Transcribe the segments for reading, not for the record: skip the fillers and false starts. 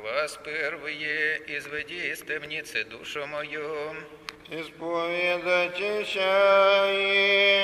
Глаз первые, изведи из темницы душу мою. Исповедайтеся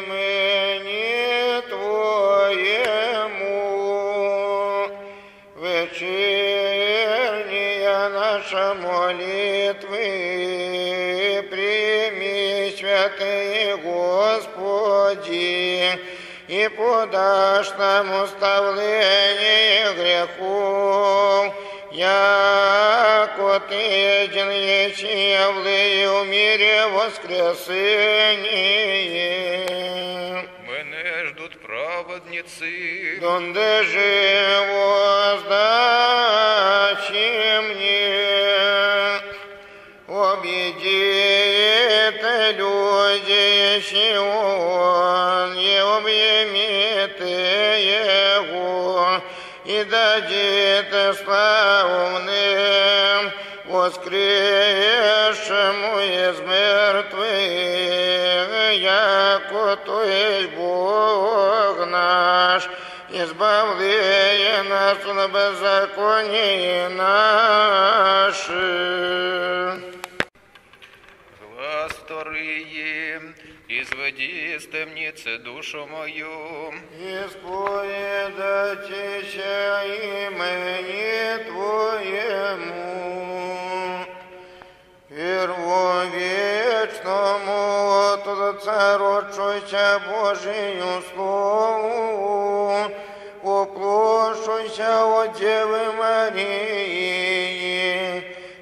имени Твоему, вечерняя наша молитвы, прими, святые Господи, и подашь нам уставление грехов, яко Ты един еси явлее в мире воскресение. Мене ждут праведницы, Донде же воздачи мне, объедите люди Сион, и объемите его, и дадите славным воскресшему из мертвых, яко То есть Бог наш, избавление нас от беззакония наших. глаз вторые, изведи из темницы душу мою. Исповедайтеся имени Твоему, первовечному от Отца родшуйся Божию Слову, уплошуйся от Девы Марии,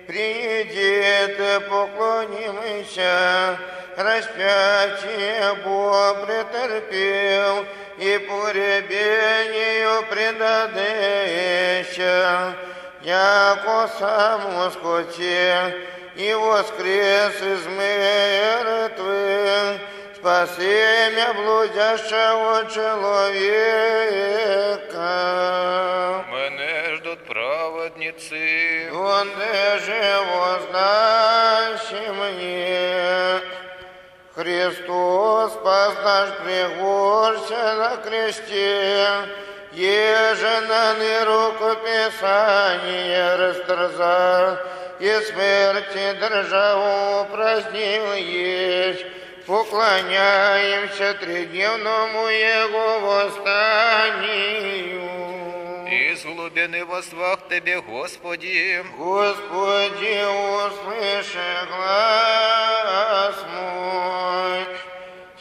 придите, поклонимся, распятие Бог претерпел, и погребению предадися, яко сам воскоте, и воскрес из мертвых, спаси мя блудящего человека. Мене ждут праведницы, Донде же воздаши мне, Христос спас наш пригорся на кресте, еже на рукописание растерзал, и смерти державу упразднил есть. Поклоняемся тридневному Его восстанию. из глубины возвах Тебе, Господи. Господи, услыши глаз мой,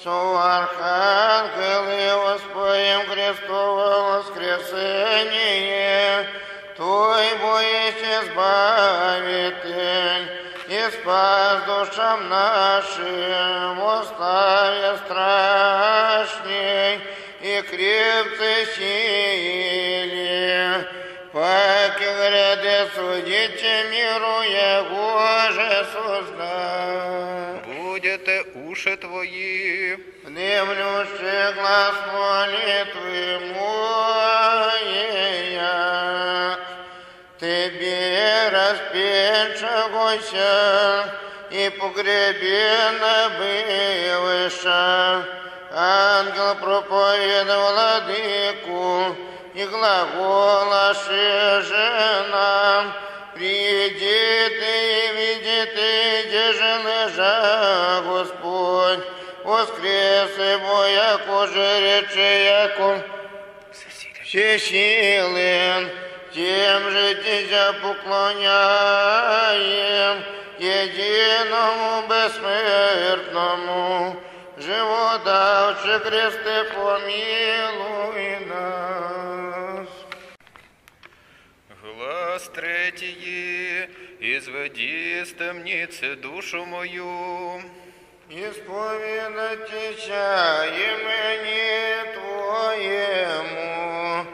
соархангелы воспоем Христово воскресение, Твой боясь избавитель, и спас душам нашим, восстая страшней, и крепце силе, паки гряде судите миру Его же созда. Будете уши Твои, Внемлющий глаз молитвы моей, Тебе распечагося, и погребена бывыша. Ангел проповедовал владыку, и глаголаши же нам, придите и видите, где же лежа Господь, воскресе яко же рече, яко всесилен, тем же Тебя поклоняем, единому бессмертному, живодавче кресте, помилуй нас. глаз третий, изведи из темницы душу мою. Исповедайтеся имени Твоему,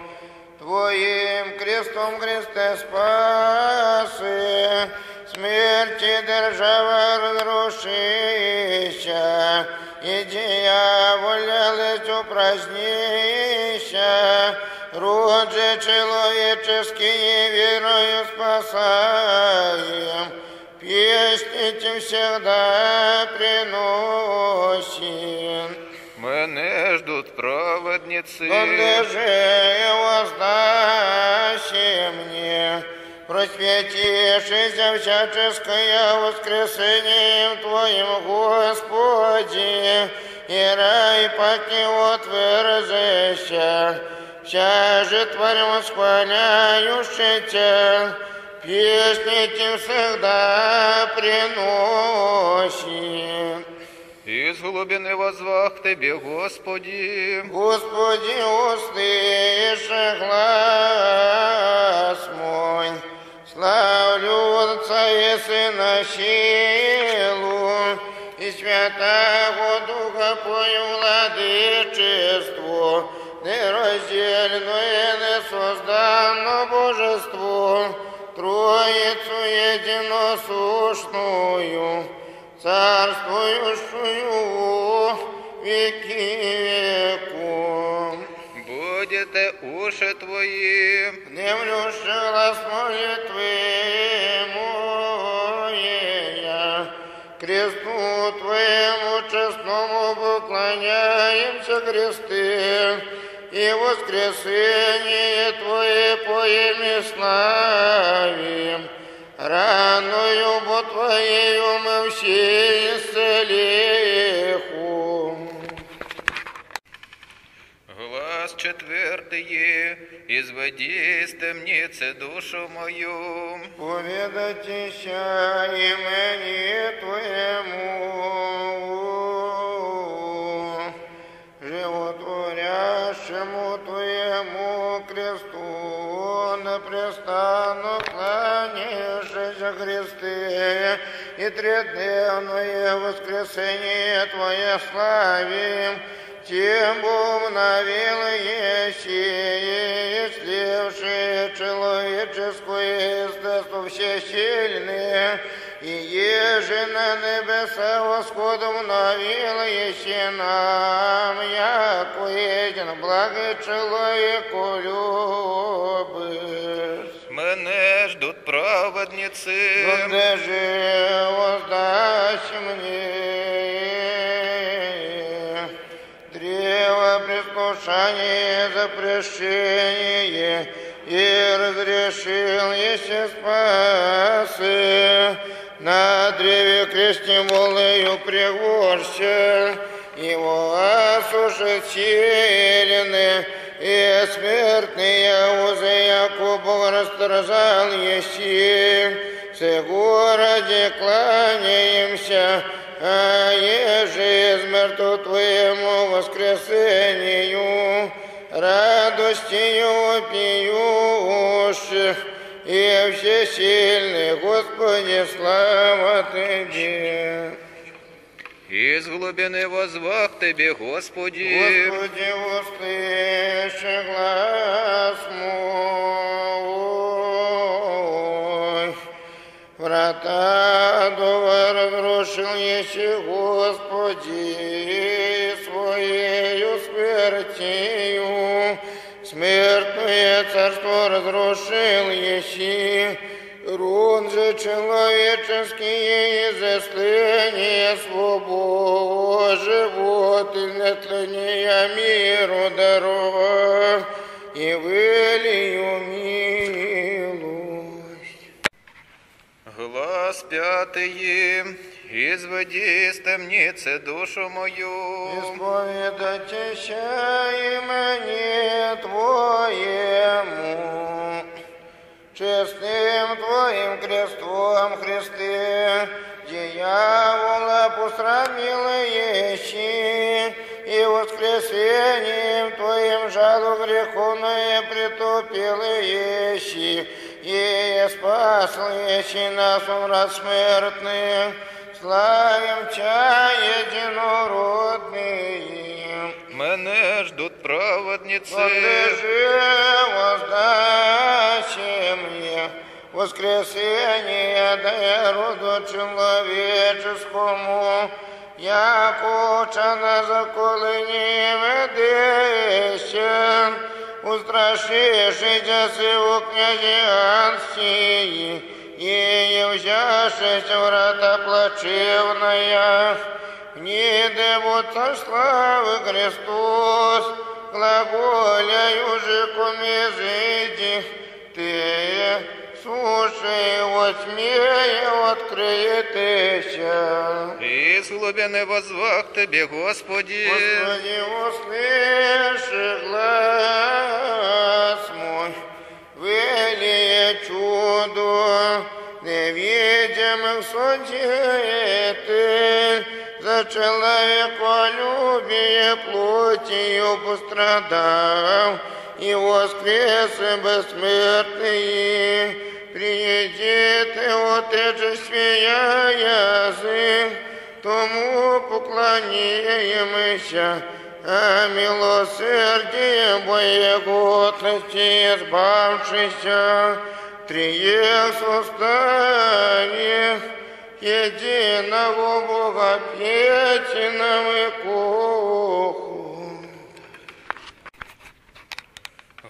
Твоим крестом Христе спаси, смерти держава разрушися, и дьяволя лить упразднися, род же человеческий верою спасаем, песните всегда приносим. Мене ждут праведницы, Донде же воздаши мне, просветившийся всяческое воскресением Твоим, Господи, и рай пак Него тверзеща, вся же тварь восхваляющая, песни Тем всегда приносит. Из глубины возвах к Тебе, Господи. Господи, услыши глас мой, славлю Отца и Сына силу, и Святого Духа пою владычеству, нераздельное, несозданно божество, Троицу единосущную, царствующую веки веков. Будете уши Твои, Внемлющий глас молитвы моя, кресту Твоему честному поклоняемся кресты, и воскресение Твое поими славим. Раною бо Твоею мы все исцелиху. глаз четвертый, изведи из темницы душу мою. Поведатися имени Твоему, животворящему Твоему кресту, непрестанно кланяешься Христе, и тредневное воскресение Твое славим, тем обновил еси, слевшие человеческое естество всесильное, и еже на небеса восходом навил еси нам, яко един благий человеку любишь. Мене ждут праведницы, Donde же воздашь мне древо предвкушания за прещение, и разрешил еси спасы. На древе крестнем волею пригорся, его осушит силены, и смертные узы Якубу растерзал еси. Сего ради кланяемся, а еже из мертву Твоему воскресению, радостью пьющих, и всесильный Господи, слава Тебе. из глубины возвах к Тебе, Господи. Господи, услыши глас мой. Врата адова разрушил еси, Господи, Своею смертью. Смертное царство разрушил еси, рун же человеческие изыскания свободы, живот и нетления миру дарова, и вылию милость. Глаз пятый, изведи из темницы душу мою. Исповедайтеся имени Твоему, честным Твоим крестом, Христе, дьявола посрамила еси, и воскресением Твоим жалу греховное притупила еси, и спасла еси нас врат смертных. Славим Тя, единородный. Мене ждут праведницы, Donde же воздачи мне воскресение, дай роду человеческому, яко на заколыни ведещен, устрашившийся сего князианстии, и явзявшись врата плачевная, гниде будто славы Христос, глаголяю же ком языки, Ты суши во тьме открытыся. Из глубины возвах Тебе, Господи. Господи, услыши глаз мой, велие чудо, невидимых свидетель, за человеколюбие плотью пострадал, и воскрес бессмертный. Приди ты, отечествия язык, тому поклоняемся, а милосердие боеготности избавшийся, триех составе единого Бога петином и куху.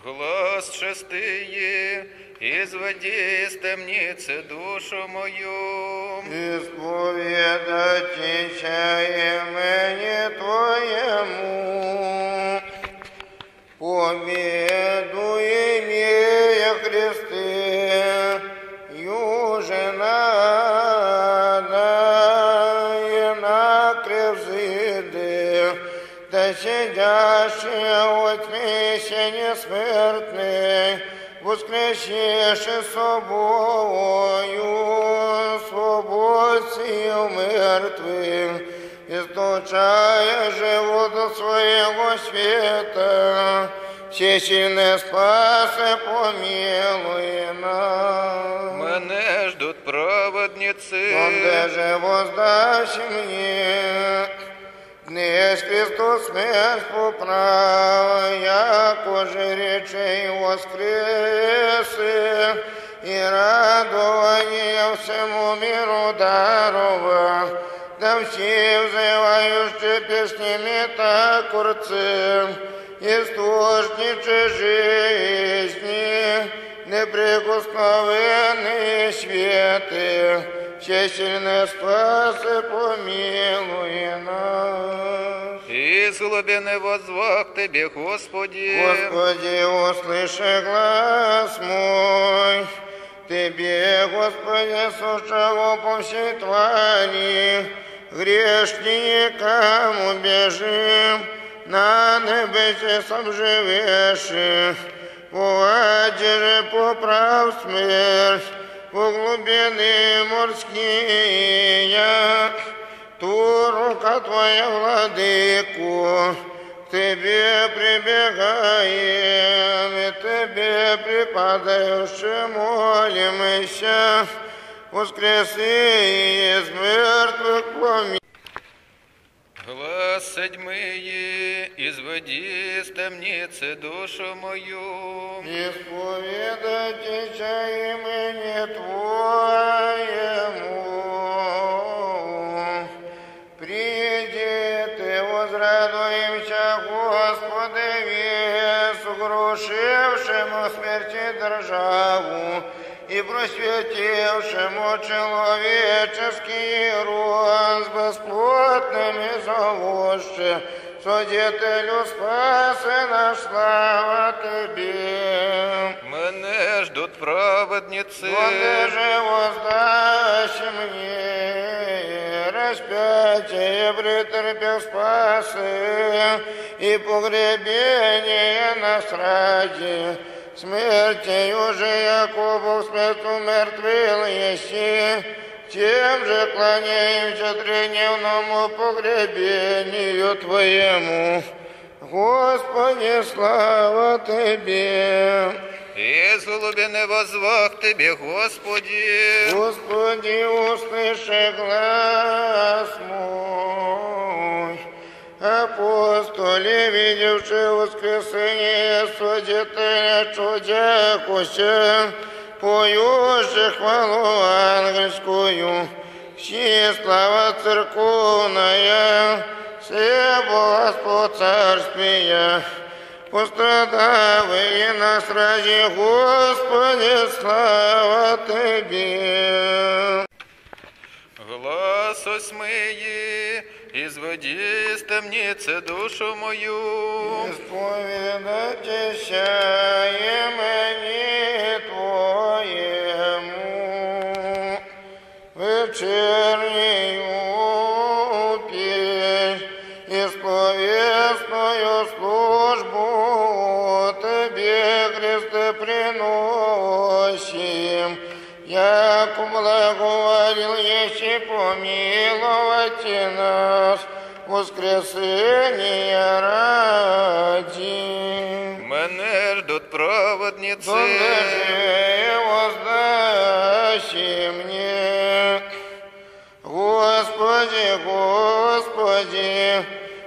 Глаз шестые, изводи из темницы душу мою. Исповедать имени Твоему, победу имея кресты, юже надо на кревзиды, да сидящие во тьме сене смертный, воскресши собою, свободцию мертвых, источая живота своего света, всесильный спасе помилуй нас. Мене ждут праведницы. Онде же воздашь мне, днесь Христос смерть поправ, яко же речей воскресе, и радование всему миру дарова, да все взывающие песнями так курцем, источниче жизни, неприкосновенные светы, всесильный спасе помилуй нас. Из глубины возвах Тебе, Господи. Господи, услыши глаз мой, Тебе, Господи, сушего по всей твари, грешникам убежим, на небесе сам живешь, пуади же поправ смерть, в глубины морские, ту рука Твоя, владыку, к Тебе прибегаем, и Тебе припадающие молимся, воскреси из мертвых помилуй. Глаз седьмые, изводи из темницы душу мою. Исповедать имени Твоему. Приди Ты, возрадуемся, Господи, весу, грушившему смерти державу и просветившему человеческий род с бесплотными зовущи, Свидетелю спаси наш, слава Тебе. Мене ждут праведницы. Онде же воздашь мне, распятие претерпев спасы, и погребение нас ради, смертью же Якубов смерть умертвил еси, тем же кланяемся тридневному погребению Твоему. Господи, слава Тебе! Из глубины возвах Тебе, Господи. Господи, услыши глаз мой. Апостоли, видевшие воскресение Свидетеля чудякуся, поющих хвалу ангельскую, все слава церковная, все богатство царствия, пострадавые нас ради, Господи, слава Тебе. Глаз осьмые, изводи из темницы душу мою. Исповедайтеся имени Твое. вечернюю песнь и словесную службу Тебе, Христе, приносим. Яко благоволил еще помиловать нас, воскресения ради. Мене ждут праведницы, Донеже воздащи мне. Господи, Господи,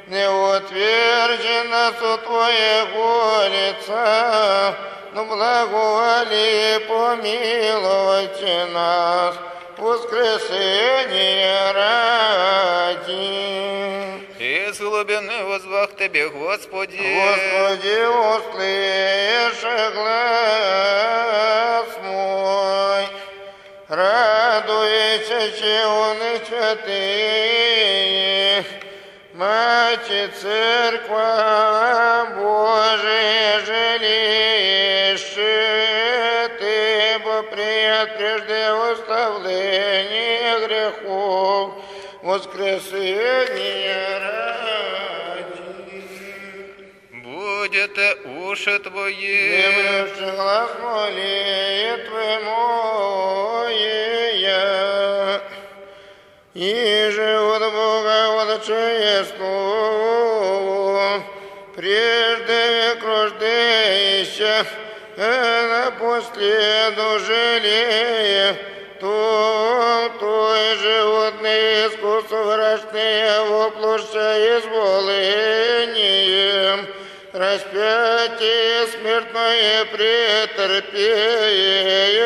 не отверзи нас от Твоего лица, но благоволи помиловать нас, воскресения ради. из глубины возвах Тебе, Господи. Господи, услыши глаз мой, радуйся, чего святые, Мати Церква Божия жилище, Ты бы прият прежде оставления грехов, воскресения ради. Будет уши Твои, Явивши глаз молитвы моя, и живот Бога отчее слово, прежде век рождения, напоследу жалея, той животный искусство врачные воплощая изволением, распятие смертное претерпея,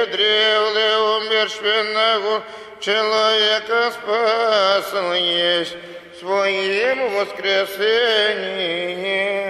древле умершвенного человека спасал есть своим воскресением.